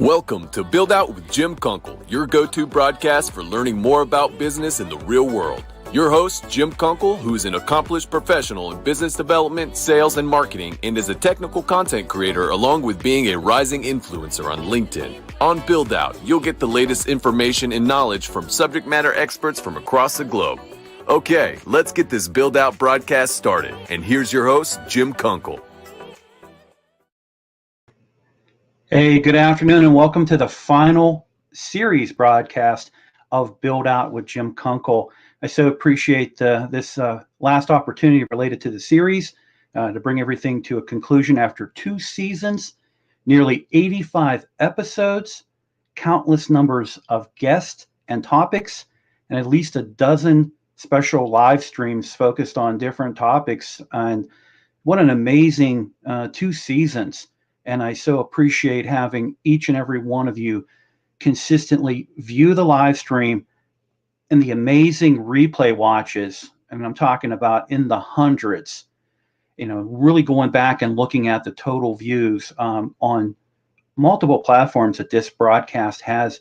Welcome to Build Out with Jim Kunkle, your go-to broadcast for learning more about business in the real world. Your host, Jim Kunkle, who is an accomplished professional in business development, sales, and marketing, and is a technical content creator along with being a rising influencer on LinkedIn. On Build Out, you'll get the latest information and knowledge from subject matter experts from across the globe. Okay, let's get this Build Out broadcast started. And here's your host, Jim Kunkle. Hey, good afternoon, and welcome to the final series broadcast of Build Out with Jim Kunkle. I so appreciate this last opportunity related to the series to bring everything to a conclusion after 2 seasons, nearly 85 episodes, countless numbers of guests and topics, and at least a dozen special live streams focused on different topics. And what an amazing 2 seasons. And I so appreciate having each and every one of you consistently view the live stream and the amazing replay watches. I mean, I'm talking about in the hundreds, really going back and looking at the total views on multiple platforms that this broadcast has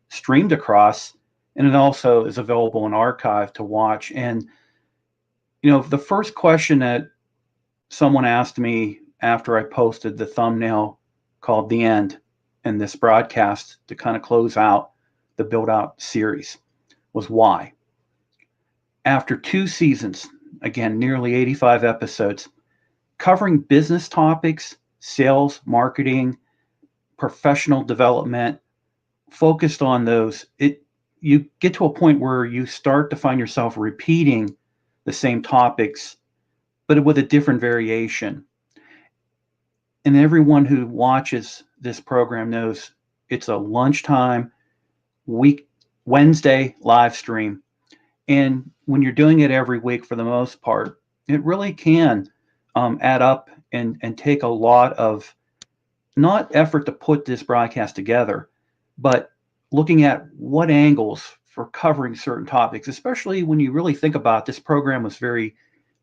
streamed across. And it also is available in archive to watch. And, the first question that someone asked me after I posted the thumbnail called The End in this broadcast to kind of close out the Build Out series was why. After 2 seasons, again, nearly 85 episodes, covering business topics, sales, marketing, professional development, focused on those, you get to a point where you start to find yourself repeating the same topics, but with a different variation. And everyone who watches this program knows it's a lunchtime, Wednesday live stream. And when you're doing it every week, for the most part, it really can add up and take a lot of not effort to put this broadcast together, but looking at what angles for covering certain topics, especially when you really think about this program was very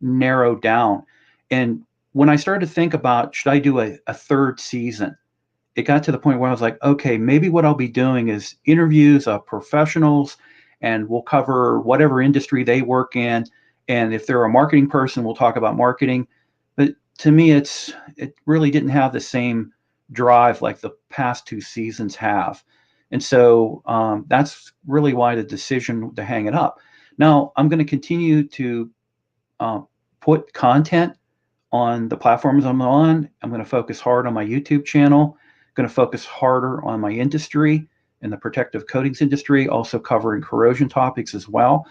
narrowed down. And when I started to think about, should I do a 3rd season, it got to the point where I was like, okay, maybe what I'll be doing is interviews of professionals, and we'll cover whatever industry they work in. And if they're a marketing person, we'll talk about marketing. But to me, it really didn't have the same drive like the past 2 seasons have. And so that's really why the decision to hang it up. Now, I'm going to continue to put content on the platforms I'm on. I'm going to focus hard on my YouTube channel, going to focus harder on my industry in the protective coatings industry, also covering corrosion topics as well.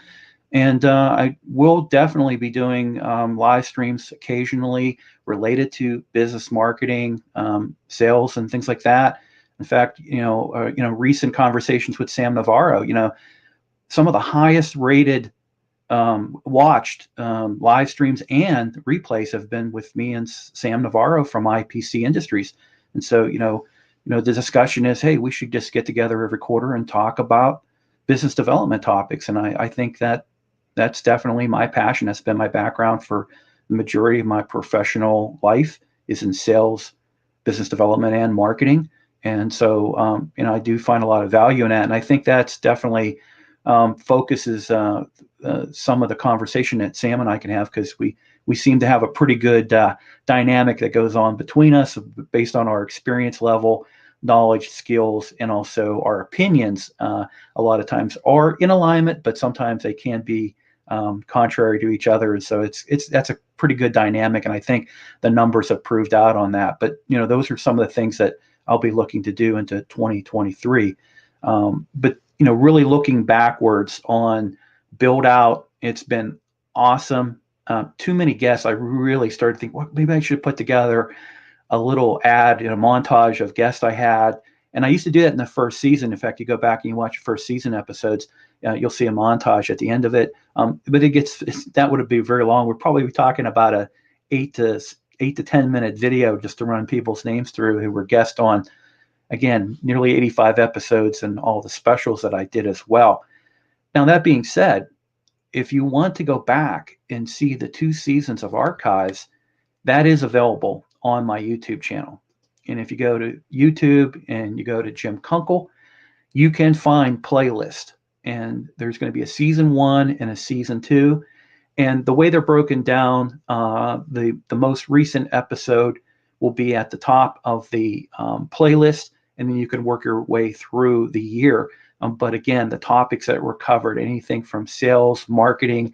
And I will definitely be doing live streams occasionally related to business marketing, sales, and things like that. In fact, recent conversations with Sam Navarro, some of the highest rated watched live streams and replays have been with me and Sam Navarro from IPC Industries. And so, the discussion is, hey, we should just get together every quarter and talk about business development topics. And I think that's definitely my passion. That's been my background for the majority of my professional life is in sales, business development, and marketing. And so, I do find a lot of value in that. And I think that's definitely focuses some of the conversation that Sam and I can have, because we seem to have a pretty good dynamic that goes on between us based on our experience level, knowledge, skills, and also our opinions. A lot of times are in alignment, but sometimes they can be contrary to each other. And so that's a pretty good dynamic, and I think the numbers have proved out on that. But those are some of the things that I'll be looking to do into 2023. But really looking backwards on Build Out, it's been awesome. Too many guests. I really started thinking, well, maybe I should put together a little ad in a montage of guests I had. And I used to do that in the first season. In fact, you go back and you watch the first season episodes, you'll see a montage at the end of it. But that would be very long. We're probably talking about a 8 to 10 minute video just to run people's names through who were guests on, again, nearly 85 episodes and all the specials that I did as well. Now, that being said, if you want to go back and see the 2 seasons of archives, that is available on my YouTube channel. And if you go to YouTube and you go to Jim Kunkle, you can find playlist. And there's going to be a season 1 and a season 2. And the way they're broken down, the most recent episode will be at the top of the playlist, and then you can work your way through the year. But again, the topics that were covered, anything from sales, marketing,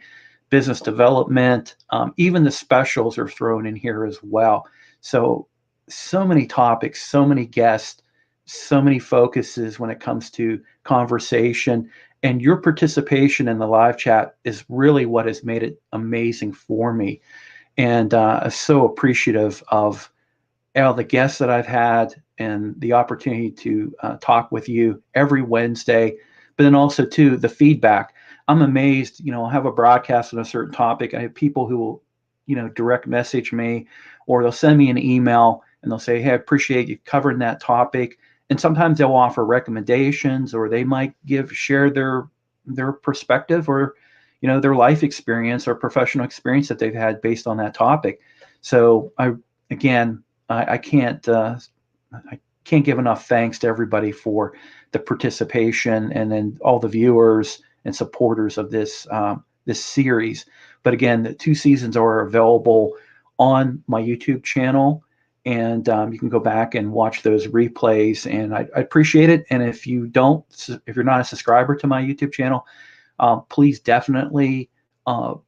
business development, even the specials are thrown in here as well. So many topics, so many guests, so many focuses when it comes to conversation. And your participation in the live chat is really what has made it amazing for me. And so appreciative of all the guests that I've had and the opportunity to talk with you every Wednesday, but then also too the feedback. I'm amazed, I'll have a broadcast on a certain topic. I have people who will, direct message me, or they'll send me an email and they'll say, "Hey, I appreciate you covering that topic." And sometimes they'll offer recommendations, or they might share their perspective, or their life experience or professional experience that they've had based on that topic. So I can't give enough thanks to everybody for the participation, and then all the viewers and supporters of this series. But again, the 2 seasons are available on my YouTube channel, and you can go back and watch those replays, and I appreciate it. And if you're not a subscriber to my YouTube channel, please definitely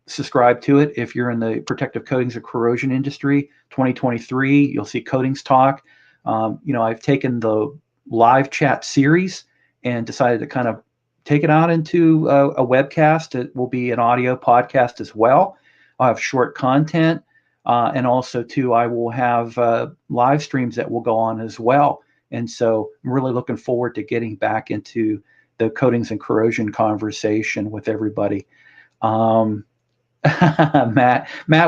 subscribe to it. If you're in the protective coatings or corrosion industry, 2023, you'll see Coatings Talk. I've taken the live chat series and decided to kind of take it out into a webcast. It will be an audio podcast as well. I'll have short content. And also, too, I will have live streams that will go on as well. And so I'm really looking forward to getting back into the coatings and corrosion conversation with everybody. Matt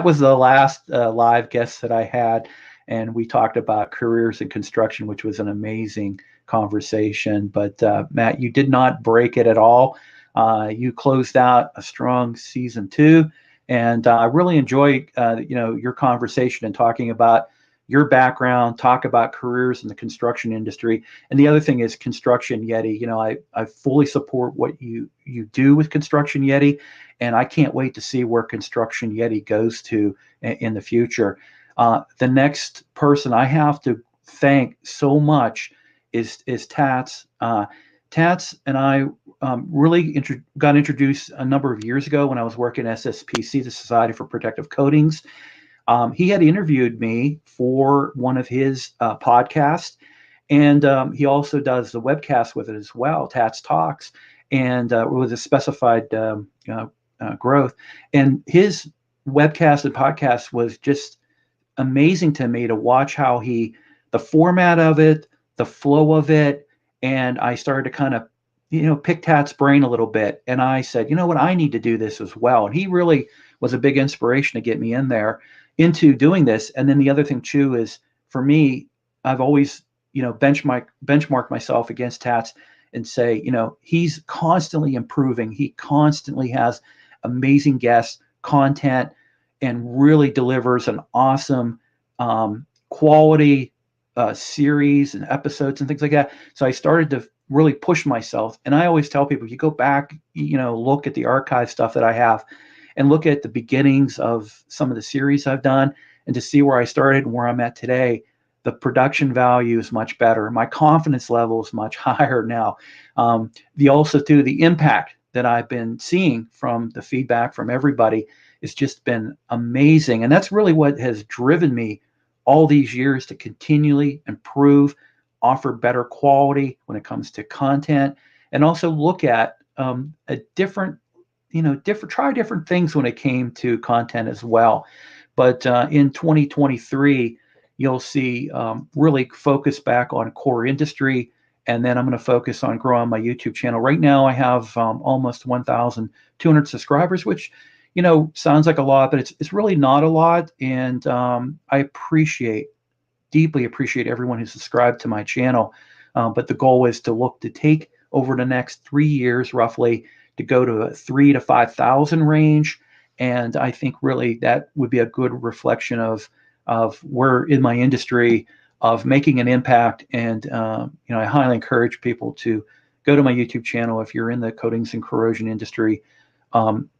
was the last live guest that I had, and we talked about careers in construction, which was an amazing conversation. But Matt, you did not break it at all. You closed out a strong season 2. And I really enjoyed, your conversation and talking about your background, talk about careers in the construction industry. And the other thing is Construction Yeti. I fully support what you do with Construction Yeti, and I can't wait to see where Construction Yeti goes to in the future. The next person I have to thank so much is Tats. Tats and I really got introduced a number of years ago when I was working at SSPC, the Society for Protective Coatings. He had interviewed me for one of his podcasts, and he also does the webcast with it as well, Tats Talks, and with a specified growth. And his webcast and podcast was just amazing to me to watch how the format of it, the flow of it. And I started to kind of, pick Tat's brain a little bit. And I said, you know what, I need to do this as well. And he really was a big inspiration to get me into doing this. And then the other thing too is, for me, I've always, benchmark myself against Tats and say, he's constantly improving. He constantly has amazing guests, content, and really delivers an awesome quality series and episodes and things like that. So I started to really push myself. And I always tell people, you go back, look at the archive stuff that I have, and look at the beginnings of some of the series I've done, and to see where I started and where I'm at today. The production value is much better. My confidence level is much higher now. The impact that I've been seeing from the feedback from everybody has just been amazing. And that's really what has driven me all these years to continually improve, offer better quality when it comes to content, and also look at try different things when it came to content as well. But in 2023, you'll see really focus back on core industry, and then I'm going to focus on growing my YouTube channel. Right now, I have almost 1,200 subscribers, which sounds like a lot, but it's really not a lot. And I deeply appreciate everyone who subscribed to my channel. But the goal is to take over the next 3 years, roughly, to go to a 3,000 to 5,000 range. And I think really that would be a good reflection of where in my industry of making an impact. And I highly encourage people to go to my YouTube channel if you're in the coatings and corrosion industry.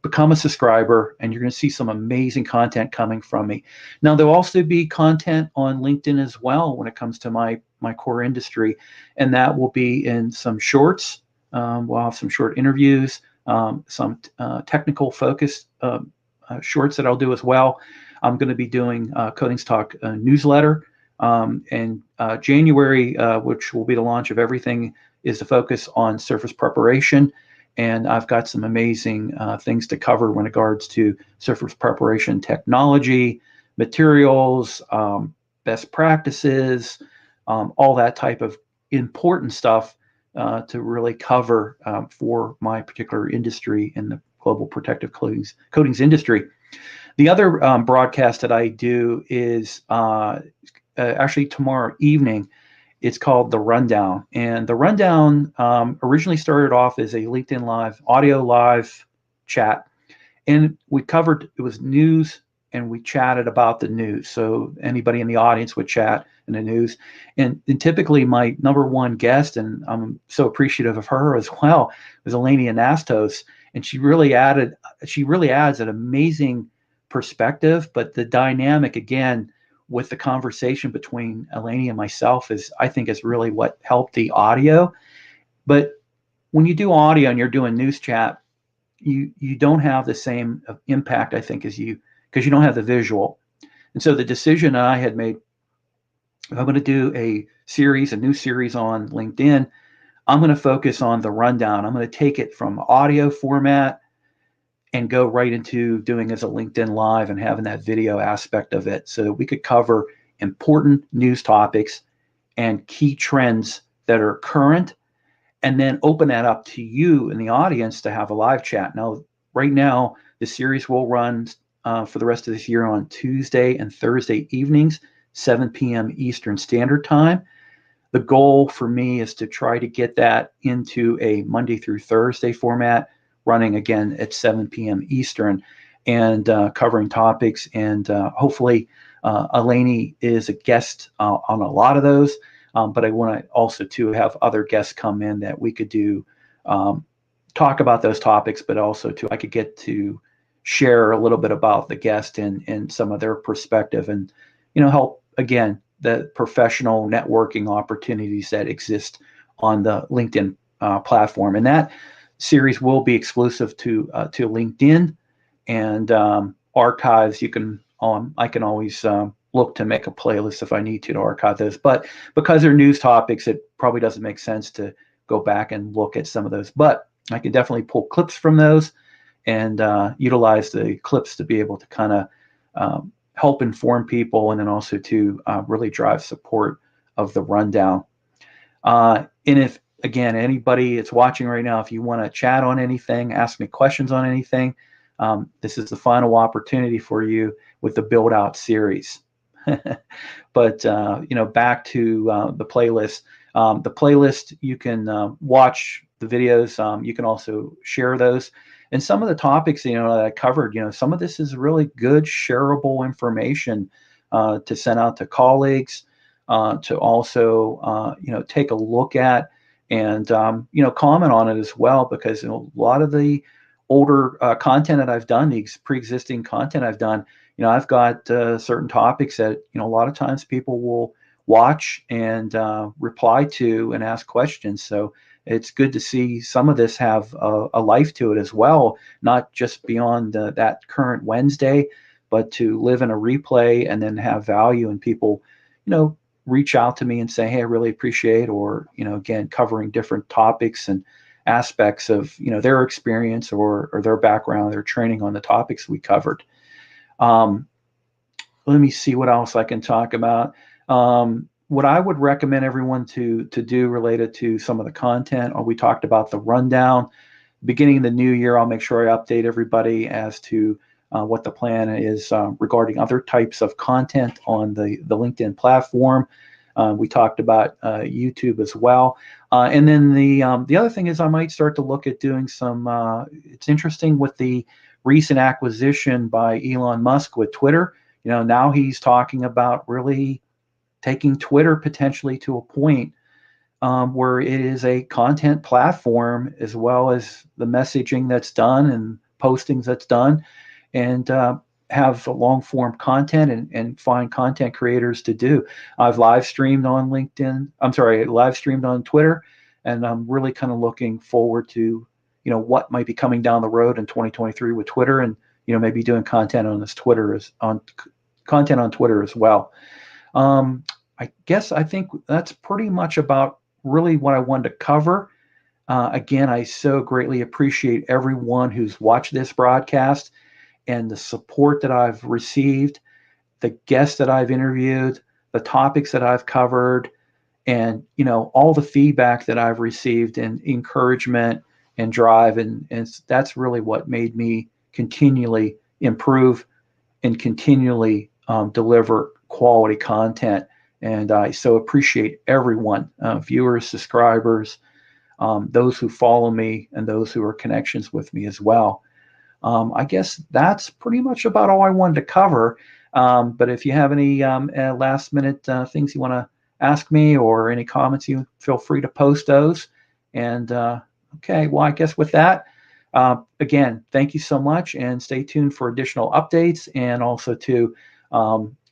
Become a subscriber, and you're going to see some amazing content coming from me. Now, there'll also be content on LinkedIn as well when it comes to my core industry, and that will be in some shorts. We'll have some short interviews, some technical focused shorts that I'll do as well. I'm going to be doing Coatings Talk newsletter. And January, which will be the launch of everything, is the focus on surface preparation. And I've got some amazing things to cover when it regards to surface preparation technology, materials, best practices, all that type of important stuff to really cover for my particular industry in the global protective coatings industry. The other broadcast that I do is actually tomorrow evening. It's called The Rundown. And The Rundown originally started off as a LinkedIn Live, audio live chat. And we covered, it was news, and we chatted about the news. So anybody in the audience would chat in the news. And typically my number one guest, and I'm so appreciative of her as well, was Eleni Anastos. And she really adds an amazing perspective. But the dynamic, again, with the conversation between Eleni and myself I think is really what helped the audio. But when you do audio and you're doing news chat, you don't have the same impact, I think, because you don't have the visual. And so the decision I had made, if I'm going to do a new series on LinkedIn, I'm going to focus on The Rundown. I'm going to take it from audio format and go right into doing as a LinkedIn Live and having that video aspect of it, so that we could cover important news topics and key trends that are current, and then open that up to you in the audience to have a live chat. Now, right now, the series will run for the rest of this year on Tuesday and Thursday evenings, 7 p.m. Eastern Standard Time. The goal for me is to try to get that into a Monday through Thursday format, running again at 7 p.m. Eastern, and covering topics. And hopefully Eleni is a guest on a lot of those. But I want to also to have other guests come in that we could do talk about those topics, but also I could get to share a little bit about the guest and some of their perspective, and help again the professional networking opportunities that exist on the LinkedIn platform. And that series will be exclusive to LinkedIn, and archives. I can always look to make a playlist if I need to archive those. But because they're news topics, it probably doesn't make sense to go back and look at some of those. But I can definitely pull clips from those and utilize the clips to be able to kind of help inform people, and then also to really drive support of The Rundown. And if, again, anybody that's watching right now, if you want to chat on anything, ask me questions on anything, this is the final opportunity for you with the Build Out series. But back to the playlist. The playlist, you can watch the videos. You can also share those. And some of the topics that I covered, some of this is really good shareable information to send out to colleagues, to also take a look at, and comment on it as well, because a lot of the older content that I've done, the pre-existing content I've done, I've got certain topics that a lot of times people will watch and reply to and ask questions. So it's good to see some of this have a life to it as well, not just beyond that current Wednesday, but to live in a replay and then have value, and people reach out to me and say, hey, I really appreciate, or again, covering different topics and aspects of their experience or their background, their training on the topics we covered. Let me see what else I can talk about. What I would recommend everyone to do related to some of the content, or we talked about the rundown. Beginning of the new year, I'll make sure I update everybody as to what the plan is regarding other types of content on the LinkedIn platform. We talked about YouTube as well. And then the other thing is I might start to look at doing some, it's interesting with the recent acquisition by Elon Musk with Twitter. Now he's talking about really taking Twitter potentially to a point where it is a content platform as well as the messaging that's done and postings that's done, and have long form content and find content creators to do. I've live streamed on LinkedIn. I'm sorry, live streamed on Twitter, and I'm really kind of looking forward to, what might be coming down the road in 2023 with Twitter, and maybe doing content on Twitter as well. I think that's pretty much about really what I wanted to cover. Again, I so greatly appreciate everyone who's watched this broadcast and the support that I've received, the guests that I've interviewed, the topics that I've covered, and all the feedback that I've received and encouragement and drive, and that's really what made me continually improve and continually deliver quality content. And I so appreciate everyone, viewers, subscribers, those who follow me, and those who are connections with me as well. I guess that's pretty much about all I wanted to cover. But if you have any last minute things you want to ask me or any comments, you feel free to post those. And okay, well, I guess with that, again, thank you so much, and stay tuned for additional updates, and also to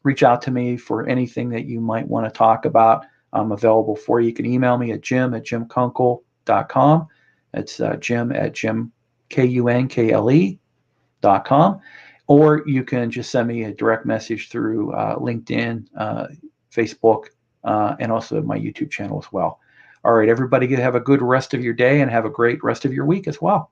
reach out to me for anything that you might want to talk about. I'm available for you. You can email me at jim@jimkunkle.com. It's jim@jimkunkle.com. Or you can just send me a direct message through LinkedIn, Facebook, and also my YouTube channel as well. All right, everybody, have a good rest of your day and have a great rest of your week as well.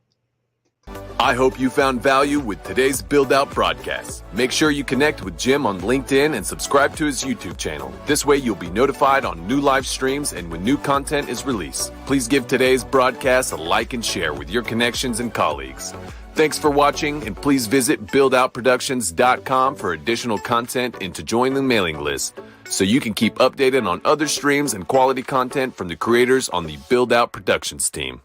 I hope you found value with today's Build Out broadcast. Make sure you connect with Jim on LinkedIn and subscribe to his YouTube channel. This way you'll be notified on new live streams and when new content is released. Please give today's broadcast a like and share with your connections and colleagues. Thanks for watching, and please visit buildoutproductions.com for additional content and to join the mailing list so you can keep updated on other streams and quality content from the creators on the Build Out Productions team.